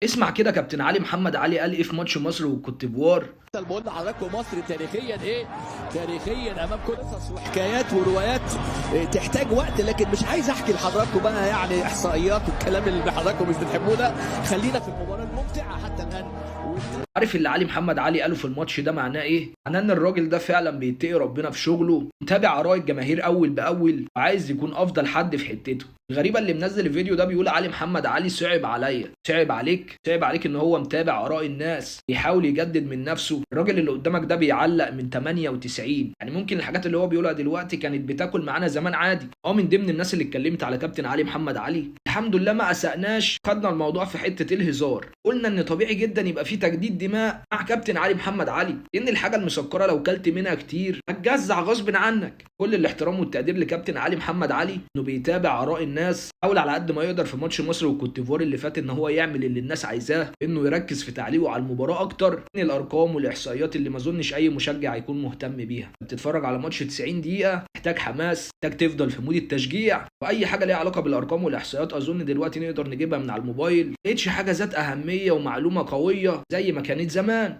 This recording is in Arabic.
اسمع كده كابتن علي محمد علي قال ايه في ماتش مصر والكوت ديفوار. بقول لحضراتكم مصر تاريخيا ايه؟ تاريخيا امامكم قصص وحكايات وروايات تحتاج وقت، لكن مش عايز احكي لحضراتكم بقى يعني احصائيات والكلام اللي حضراتكم مش بتحبوه ده. خلينا في المباراه الممتعه حتى الان. عارف اللي علي محمد علي قاله في الماتش ده معناه ايه؟ معناه ان الراجل ده فعلا بيتقي ربنا في شغله، متابع اراء الجماهير اول باول، وعايز يكون افضل حد في حتته. الغريبه اللي منزل الفيديو ده بيقول علي محمد علي صعب عليا، صعب عليك، صعب عليك ان هو متابع اراء الناس، بيحاول يجدد من نفسه. الراجل اللي قدامك ده بيعلق من 98، يعني ممكن الحاجات اللي هو بيقولها دلوقتي كانت بتاكل معانا زمان عادي. من ضمن الناس اللي اتكلمت على كابتن علي محمد علي، الحمد لله ما اسأناش، خدنا الموضوع في حته الهزار، قلنا ان طبيعي جدا يبقى في تجديد دماء مع كابتن علي محمد علي، لان الحاجه المسكره لو كلت منها كتير هتجزع غصب عنك. كل الاحترام والتقدير لكابتن علي محمد علي، انه بيتابع اراء الناس، حاول على قد ما يقدر في ماتش مصر والكوت ديفوار اللي فات ان هو يعمل اللي الناس عايزاه، انه يركز في تعليقه على المباراه اكتر من الارقام والاحصائيات اللي ما اظنش اي مشجع هيكون مهتم بيها. بتتفرج على ماتش 90 دقيقه، محتاج حماس، محتاج تفضل في مود التشجيع، واي حاجه ليها علاقه بالارقام والاحصائيات اظن دلوقتي نقدر نجيبها من على الموبايل، مبقتش حاجه ذات اهميه ومعلومه قويه زي ما كانت زمان.